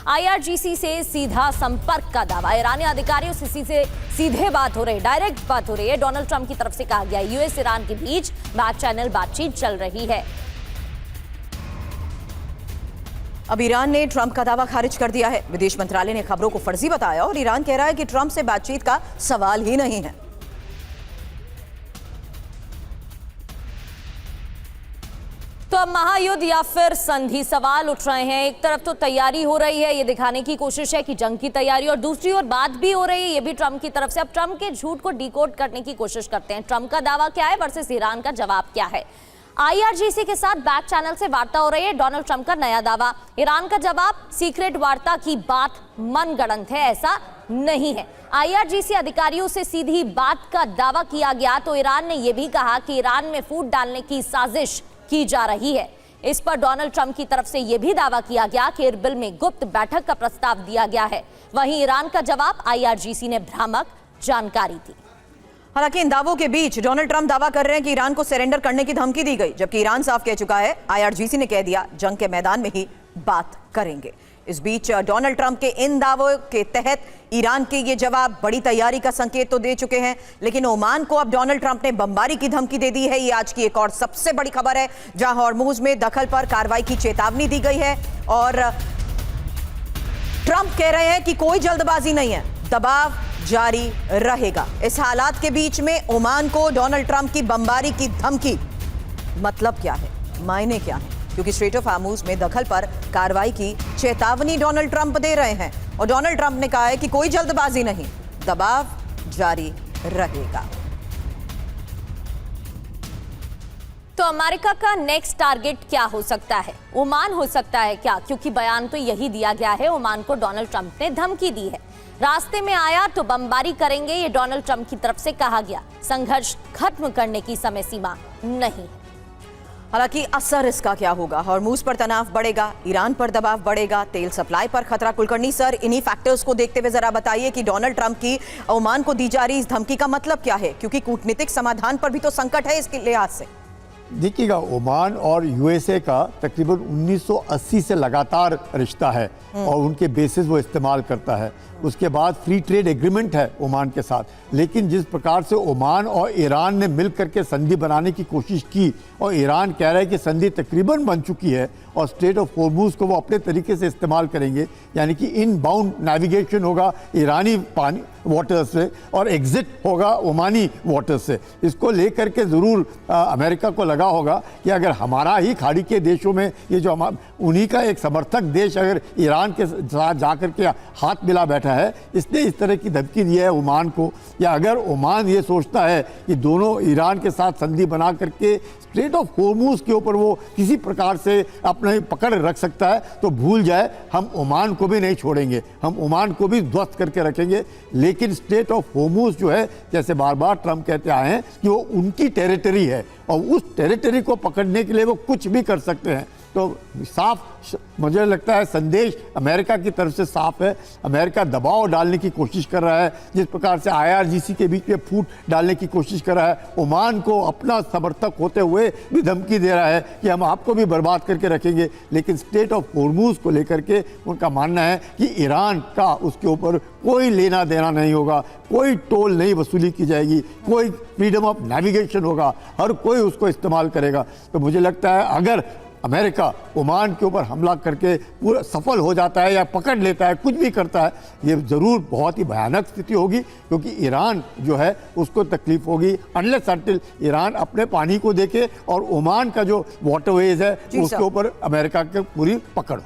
IRGC से सीधा संपर्क का दावा। ईरानी अधिकारियों से सीधे बात हो रही है, डायरेक्ट बात हो रही है। डोनाल्ड ट्रंप की तरफ से कहा गया यूएस ईरान के बीच बैक चैनल बातचीत चल रही है। अब ईरान ने ट्रंप का दावा खारिज कर दिया है। विदेश मंत्रालय ने खबरों को फर्जी बताया और ईरान कह रहा है कि ट्रंप से बातचीत का सवाल ही नहीं है। तो अब महायुद्ध या फिर संधि, सवाल उठ रहे हैं। एक तरफ तो तैयारी हो रही है, ये दिखाने की कोशिश है कि जंग की तैयारी, और दूसरी ओर बात भी हो रही है, ये भी ट्रंप की तरफ से। अब ट्रंप के झूठ को डिकोड करने की कोशिश करते हैं। ट्रंप का दावा क्या है वर्सेस ईरान का जवाब क्या है। IRGC के साथ बैक चैनल से वार्ता हो रही है, डोनाल्ड ट्रंप का नया दावा। ईरान का जवाब, सीक्रेट वार्ता की बात मनगढ़ंत है, ऐसा नहीं है। IRGC अधिकारियों से सीधी बात का दावा किया गया तो ईरान ने यह भी कहा कि ईरान में फूट डालने की साजिश की जा रही है। इस पर डोनाल्ड ट्रंप की तरफ से यह भी दावा किया गया कि इरबिल में गुप्त बैठक का प्रस्ताव दिया गया है। वहीं ईरान का जवाब, IRGC ने भ्रामक जानकारी दी। हालांकि इन दावों के बीच डोनाल्ड ट्रंप दावा कर रहे हैं कि ईरान को सरेंडर करने की धमकी दी गई, जबकि ईरान साफ कह चुका है, IRGC ने कह दिया, जंग के मैदान में ही बात करेंगे। इस बीच डोनाल्ड ट्रंप के इन दावों के तहत ईरान के ये जवाब बड़ी तैयारी का संकेत तो दे चुके हैं, लेकिन ओमान को अब डोनाल्ड ट्रंप ने बमबारी की धमकी दे दी है। ये आज की एक और सबसे बड़ी खबर है, जहां हॉर्मुज में दखल पर कार्रवाई की चेतावनी दी गई है और ट्रंप कह रहे हैं कि कोई जल्दबाजी नहीं है, दबाव जारी रहेगा। इस हालात के बीच में ओमान को डोनाल्ड ट्रंप की बमबारी की धमकी, मतलब क्या है, मायने क्या है? क्योंकि स्ट्रेट ऑफ हॉर्मुज में दखल पर कार्रवाई की चेतावनी डोनाल्ड ट्रंप दे रहे हैं और डोनाल्ड ट्रंप ने कहा है कि कोई जल्दबाजी नहीं, दबाव जारी रहेगा। तो अमेरिका का नेक्स्ट टारगेट क्या हो सकता है? ओमान हो सकता है क्या? क्योंकि बयान तो यही दिया गया है, ओमान को डोनाल्ड ट्रंप ने धमकी दी है। रास्ते में आया तो बमबारी करेंगे, ये डोनाल्ड ट्रंप की तरफ से कहा गया। संघर्ष खत्म करने की समय सीमा नहीं। हालांकि असर इसका क्या होगा? हॉर्मुज पर तनाव बढ़ेगा, ईरान पर दबाव बढ़ेगा, तेल सप्लाई पर खतरा। कुलकर्णी सर, इन्हीं फैक्टर्स को देखते हुए जरा बताइए कि डोनाल्ड ट्रंप की ओमान को दी जा रही इस धमकी का मतलब क्या है? क्योंकि कूटनीतिक समाधान पर भी तो संकट है इसके लिहाज से। देखिएगा, ओमान और यूएसए का तकरीबन 1980 से लगातार रिश्ता है और उनके बेसिस वो इस्तेमाल करता है। उसके बाद फ्री ट्रेड एग्रीमेंट है ओमान के साथ, लेकिन जिस प्रकार से ओमान और ईरान ने मिल करके संधि बनाने की कोशिश की और ईरान कह रहा है कि संधि तकरीबन बन चुकी है और स्ट्रेट ऑफ हॉर्मुज को वो अपने तरीके से इस्तेमाल करेंगे, यानी कि इन बाउंड नेविगेशन होगा ईरानी पानी वाटर से और एग्जिट होगा ओमानी वाटर से। इसको लेकर के ज़रूर अमेरिका को लगा होगा कि अगर हमारा ही खाड़ी के देशों में ये जो उन्हीं का एक समर्थक देश अगर ईरान के साथ जाकर के हाथ मिला बैठा है, इसने इस तरह की धमकी दी है ओमान को, या अगर ओमान ये सोचता है कि दोनों ईरान के साथ संधि बना करके स्ट्रेट ऑफ हॉर्मुज के ऊपर वो किसी प्रकार से अपने पकड़ रख सकता है, तो भूल जाए, हम ओमान को भी नहीं छोड़ेंगे, हम ओमान को भी ध्वस्त करके रखेंगे। लेकिन स्ट्रेट ऑफ हॉर्मुज जो है, जैसे बार बार ट्रंप कहते आए हैं कि वो उनकी टेरिटरी है और उस टेरिटरी को पकड़ने के लिए वो कुछ भी कर सकते हैं। तो साफ मुझे लगता है संदेश अमेरिका की तरफ से साफ है। अमेरिका दबाव डालने की कोशिश कर रहा है, जिस प्रकार से IRGC के बीच में फूट डालने की कोशिश कर रहा है, ओमान को अपना समर्थक होते हुए भी धमकी दे रहा है कि हम आपको भी बर्बाद करके रखेंगे। लेकिन स्ट्रेट ऑफ हॉर्मुज को लेकर के उनका मानना है कि ईरान का उसके ऊपर कोई लेना देना नहीं होगा, कोई टोल नहीं वसूली की जाएगी, कोई फ्रीडम ऑफ नेविगेशन होगा, हर कोई उसको इस्तेमाल करेगा। तो मुझे लगता है अगर अमेरिका ओमान के ऊपर हमला करके पूरा सफल हो जाता है या पकड़ लेता है, कुछ भी करता है, ये ज़रूर बहुत ही भयानक स्थिति होगी, क्योंकि ईरान जो है उसको तकलीफ होगी अनलेस अनटिल ईरान अपने पानी को देखे और ओमान का जो वाटरवेज है उसके ऊपर अमेरिका की पूरी पकड़ हो।